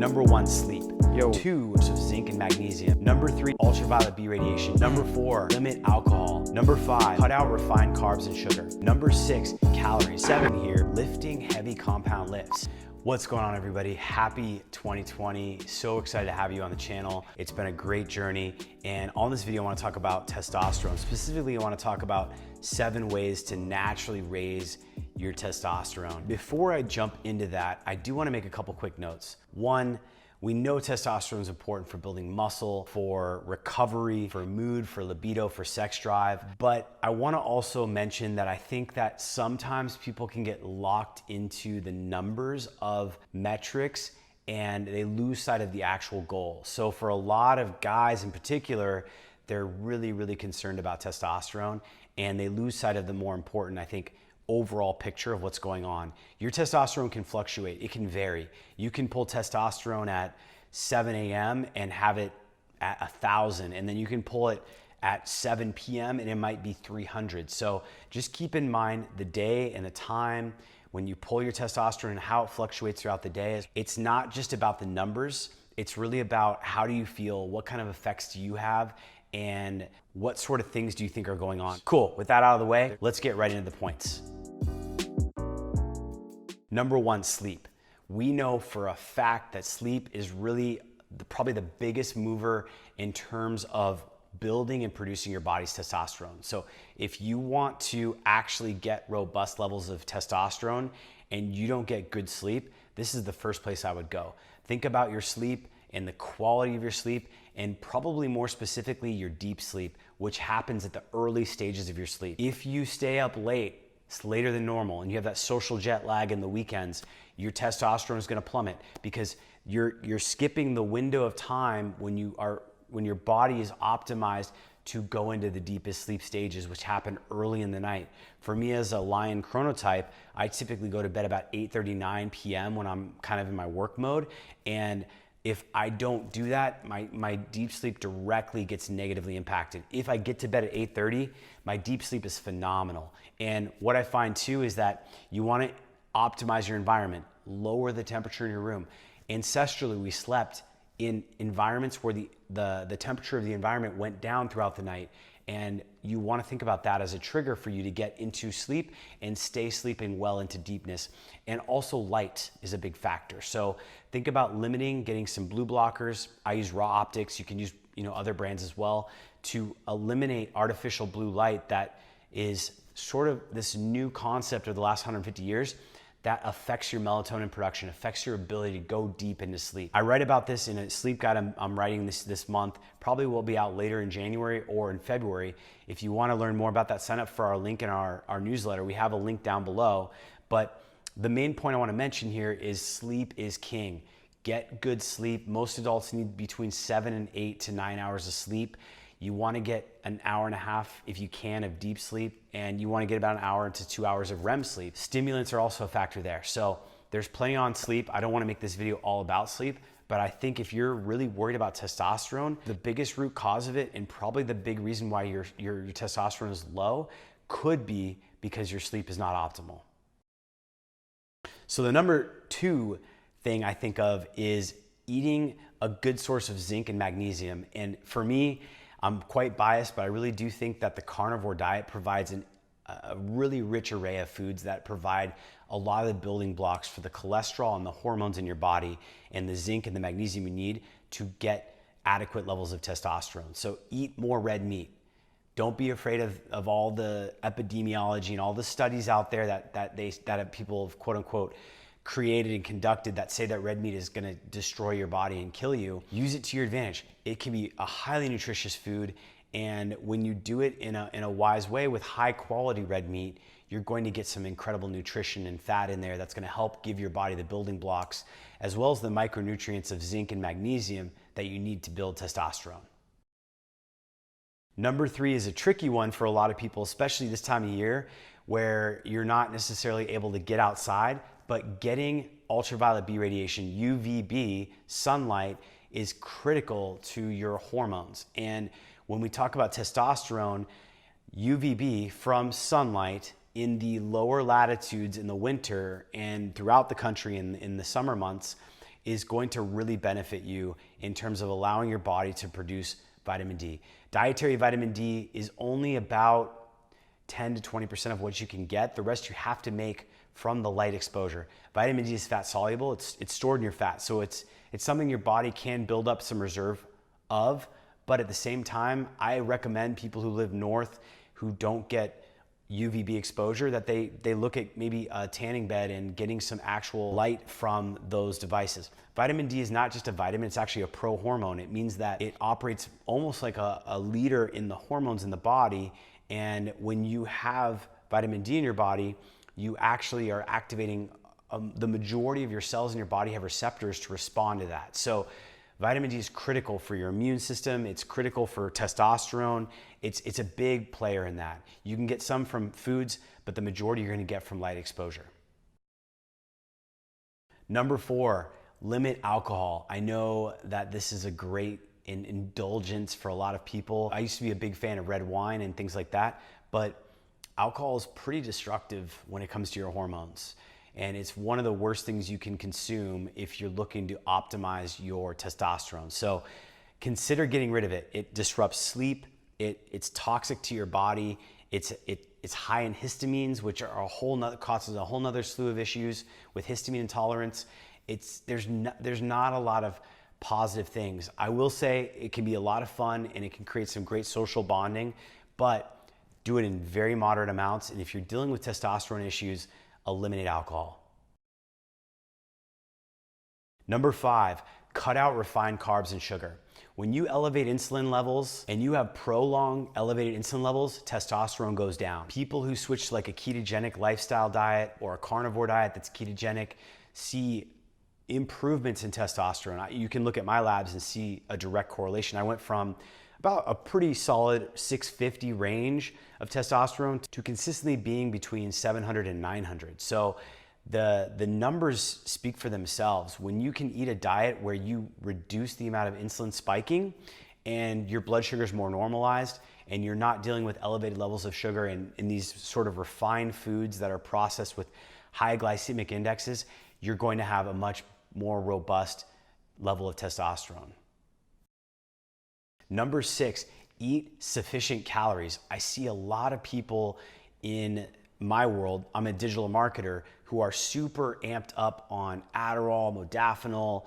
Number 1, sleep. 2, of zinc and magnesium. Number 3, ultraviolet B radiation. Number 4, limit alcohol. Number 5, cut out refined carbs and sugar. Number 6, calories. 7 here, lifting heavy compound lifts. What's going on, everybody? Happy 2020. So excited to have you on the channel. It's been a great journey. And on this video, I want to talk about testosterone. Specifically, I want to talk about 7 ways to naturally raise your testosterone. Before I jump into that, I do want to make a couple quick notes. 1, we know testosterone is important for building muscle, for recovery, for mood, for libido, for sex drive. But I want to also mention that I think that sometimes people can get locked into the numbers of metrics and they lose sight of the actual goal. So for a lot of guys in particular, they're really concerned about testosterone and they lose sight of the more important, I think, overall picture of what's going on. Your testosterone can fluctuate, it can vary. You can pull testosterone at 7 a.m. and have it at 1,000, and then you can pull it at 7 p.m. and it might be 300. So just keep in mind the day and the time when you pull your testosterone and how it fluctuates throughout the day. It's not just about the numbers, it's really about how do you feel, what kind of effects do you have, and what sort of things do you think are going on. Cool, with that out of the way, let's get right into the points. Number 1, sleep. We know for a fact that sleep is really probably the biggest mover in terms of building and producing your body's testosterone. So if you want to actually get robust levels of testosterone and you don't get good sleep, this is the first place I would go. Think about your sleep and the quality of your sleep, and probably more specifically your deep sleep, which happens at the early stages of your sleep. If you stay up late, it's later than normal, and you have that social jet lag in the weekends, your testosterone is going to plummet because you're skipping the window of time when your body is optimized to go into the deepest sleep stages, which happen early in the night. For me as a lion chronotype, I typically go to bed about 8:39 p.m. when I'm kind of in my work mode, and if I don't do that, my deep sleep directly gets negatively impacted. If I get to bed at 8:30, my deep sleep is phenomenal. And what I find too is that you want to optimize your environment, lower the temperature in your room. Ancestrally, we slept in environments where the temperature of the environment went down throughout the night. And you want to think about that as a trigger for you to get into sleep and stay sleeping well into deepness. And also light is a big factor. So think about limiting, getting some blue blockers. I use Raw Optics. You can use other brands as well to eliminate artificial blue light that is sort of this new concept of the last 150 years that affects your melatonin production, affects your ability to go deep into sleep. I write about this in a sleep guide I'm writing this month, probably will be out later in January or in February. If you wanna learn more about that, sign up for our link in our newsletter. We have a link down below, but the main point I wanna mention here is sleep is king. Get good sleep. Most adults need between 7 and 8 to 9 hours of sleep. You want to get an hour and a half, if you can, of deep sleep, and you want to get about an hour to 2 hours of REM sleep. Stimulants are also a factor there. So there's plenty on sleep. I don't want to make this video all about sleep, but I think if you're really worried about testosterone, the biggest root cause of it, and probably the big reason why your testosterone is low, could be because your sleep is not optimal. So the number 2 thing I think of is eating a good source of zinc and magnesium. And for me, I'm quite biased, but I really do think that the carnivore diet provides a really rich array of foods that provide a lot of the building blocks for the cholesterol and the hormones in your body and the zinc and the magnesium you need to get adequate levels of testosterone. So eat more red meat. Don't be afraid of all the epidemiology and all the studies out there that people have quote unquote created and conducted that say that red meat is going to destroy your body and kill you. Use it to your advantage. It can be a highly nutritious food, and when you do it in a wise way with high quality red meat, you're going to get some incredible nutrition and fat in there that's going to help give your body the building blocks as well as the micronutrients of zinc and magnesium that you need to build testosterone. Number 3 is a tricky one for a lot of people, especially this time of year where you're not necessarily able to get outside, but getting ultraviolet B radiation, UVB, sunlight, is critical to your hormones. And when we talk about testosterone, UVB from sunlight in the lower latitudes in the winter and throughout the country in the summer months is going to really benefit you in terms of allowing your body to produce vitamin D. Dietary vitamin D is only about 10 to 20% of what you can get. The rest you have to make from the light exposure. Vitamin D is fat soluble. It's stored in your fat. So it's something your body can build up some reserve of. But at the same time, I recommend people who live north who don't get UVB exposure that they look at maybe a tanning bed and getting some actual light from those devices. Vitamin D is not just a vitamin, it's actually a prohormone. It means that it operates almost like a leader in the hormones in the body. And when you have vitamin D in your body, you actually are activating the majority of your cells in your body have receptors to respond to that. So vitamin D is critical for your immune system. It's critical for testosterone. It's a big player in that. You can get some from foods, but the majority you're going to get from light exposure. Number 4, limit alcohol. I know that this is a great indulgence for a lot of people. I used to be a big fan of red wine and things like that, but alcohol is pretty destructive when it comes to your hormones. And it's one of the worst things you can consume if you're looking to optimize your testosterone. So consider getting rid of it. It disrupts sleep. It's toxic to your body. It's high in histamines, which are causes a whole nother slew of issues with histamine intolerance. There's not a lot of positive things. I will say it can be a lot of fun and it can create some great social bonding, but do it in very moderate amounts. And if you're dealing with testosterone issues, eliminate alcohol. Number 5, cut out refined carbs and sugar. When you elevate insulin levels and you have prolonged elevated insulin levels, testosterone goes down. People who switch to like a ketogenic lifestyle diet or a carnivore diet that's ketogenic see improvements in testosterone. You can look at my labs and see a direct correlation. I went from about a pretty solid 650 range of testosterone to consistently being between 700 and 900. So the numbers speak for themselves. When you can eat a diet where you reduce the amount of insulin spiking and your blood sugar is more normalized and you're not dealing with elevated levels of sugar in these sort of refined foods that are processed with high glycemic indexes, you're going to have a much more robust level of testosterone. Number 6, eat sufficient calories. I see a lot of people in my world, I'm a digital marketer, who are super amped up on Adderall, modafinil,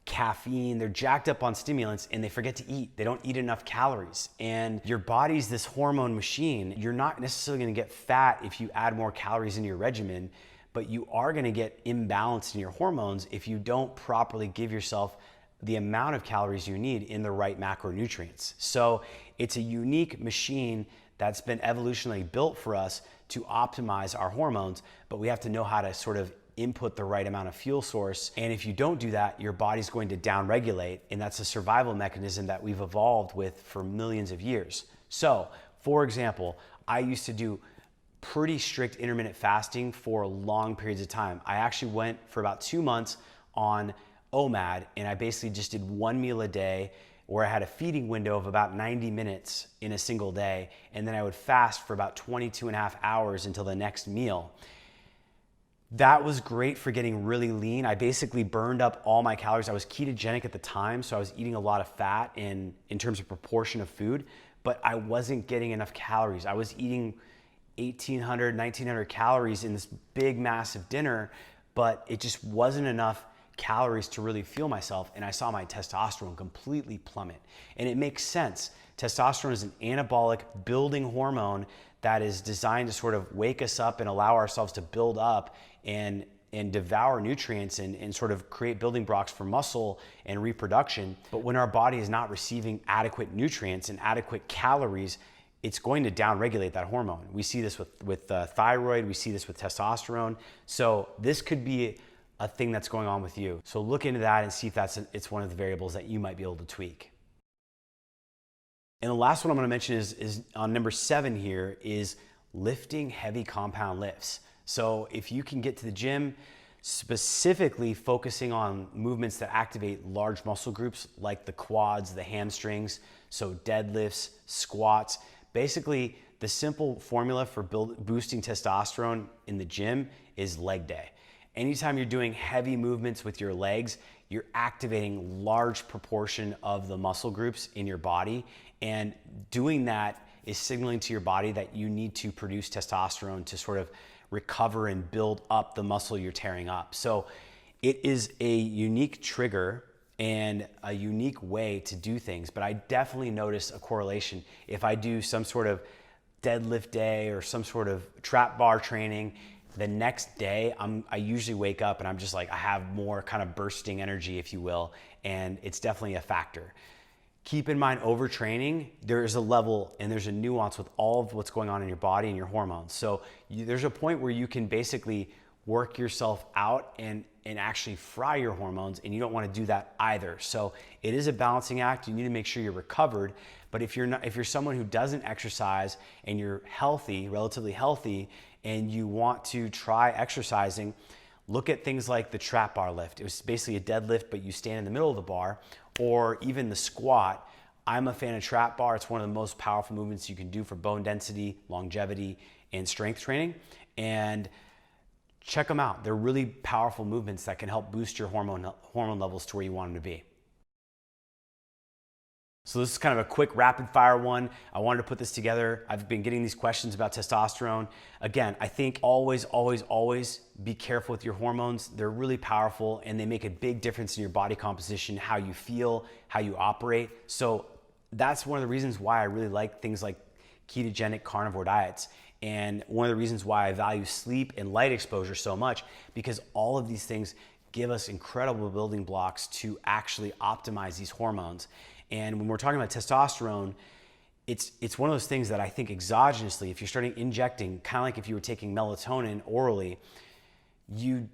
caffeine. They're jacked up on stimulants and they forget to eat. They don't eat enough calories. And your body's this hormone machine. You're not necessarily gonna get fat if you add more calories into your regimen, but you are gonna get imbalanced in your hormones if you don't properly give yourself the amount of calories you need in the right macronutrients. So it's a unique machine that's been evolutionarily built for us to optimize our hormones, but we have to know how to sort of input the right amount of fuel source. And if you don't do that, your body's going to downregulate, and that's a survival mechanism that we've evolved with for millions of years. So, for example, I used to do pretty strict intermittent fasting for long periods of time. I actually went for about 2 months on OMAD, and I basically just did one meal a day where I had a feeding window of about 90 minutes in a single day, and then I would fast for about 22.5 hours until the next meal. That was great for getting really lean. I basically burned up all my calories. I was ketogenic at the time, so I was eating a lot of fat in terms of proportion of food, but I wasn't getting enough calories. I was eating 1,800, 1,900 calories in this big, massive dinner, but it just wasn't enough calories to really fuel myself, and I saw my testosterone completely plummet. And it makes sense. Testosterone is an anabolic building hormone that is designed to sort of wake us up and allow ourselves to build up and devour nutrients and sort of create building blocks for muscle and reproduction. But when our body is not receiving adequate nutrients and adequate calories, it's going to downregulate that hormone. We see this with thyroid, we see this with testosterone. So this could be a thing that's going on with you. So look into that and see if it's one of the variables that you might be able to tweak. And the last one I'm gonna mention is on number 7 here is lifting heavy compound lifts. So if you can get to the gym, specifically focusing on movements that activate large muscle groups like the quads, the hamstrings, so deadlifts, squats. Basically, the simple formula for boosting testosterone in the gym is leg day. Anytime you're doing heavy movements with your legs, you're activating large proportion of the muscle groups in your body. And doing that is signaling to your body that you need to produce testosterone to sort of recover and build up the muscle you're tearing up. So it is a unique trigger and a unique way to do things, but I definitely notice a correlation. If I do some sort of deadlift day or some sort of trap bar training, the next day I usually wake up and I'm just like, I have more kind of bursting energy, if you will, and it's definitely a factor. Keep in mind, overtraining, there's a level and there's a nuance with all of what's going on in your body and your hormones. So there's a point where you can basically work yourself out and actually fry your hormones, and you don't want to do that either. So it is a balancing act. You need to make sure you're recovered. But if you're someone who doesn't exercise and you're healthy, relatively healthy, and you want to try exercising, look at things like the trap bar lift. It was basically a deadlift, but you stand in the middle of the bar, or even the squat. I'm a fan of trap bar. It's one of the most powerful movements you can do for bone density, longevity, and strength training. And check them out. They're really powerful movements that can help boost your hormone levels to where you want them to be. So this is kind of a quick rapid fire one. I wanted to put this together. I've been getting these questions about testosterone. Again, I think always be careful with your hormones. They're really powerful and they make a big difference in your body composition, how you feel, how you operate. So that's one of the reasons why I really like things like ketogenic carnivore diets. And one of the reasons why I value sleep and light exposure so much, because all of these things give us incredible building blocks to actually optimize these hormones. And when we're talking about testosterone, it's one of those things that I think exogenously, if you're starting injecting, kind of like if you were taking melatonin orally, you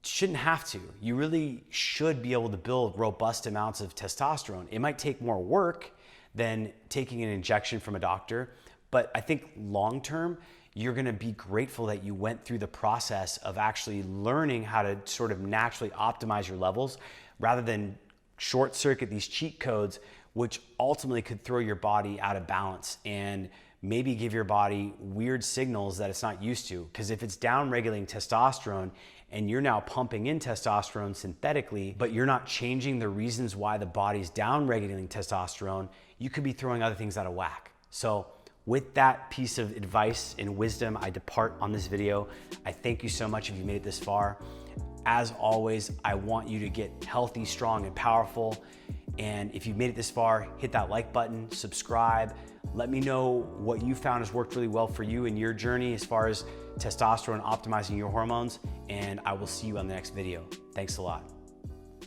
shouldn't have to. You really should be able to build robust amounts of testosterone. It might take more work than taking an injection from a doctor, but I think long term, you're gonna be grateful that you went through the process of actually learning how to sort of naturally optimize your levels rather than short circuit these cheat codes, which ultimately could throw your body out of balance and maybe give your body weird signals that it's not used to. Because if it's down regulating testosterone and you're now pumping in testosterone synthetically, but you're not changing the reasons why the body's down regulating testosterone, you could be throwing other things out of whack. So with that piece of advice and wisdom, I depart on this video. I thank you so much if you made it this far. As always, I want you to get healthy, strong, and powerful. And if you've made it this far, hit that like button, subscribe. Let me know what you found has worked really well for you in your journey as far as testosterone optimizing your hormones. And I will see you on the next video. Thanks a lot.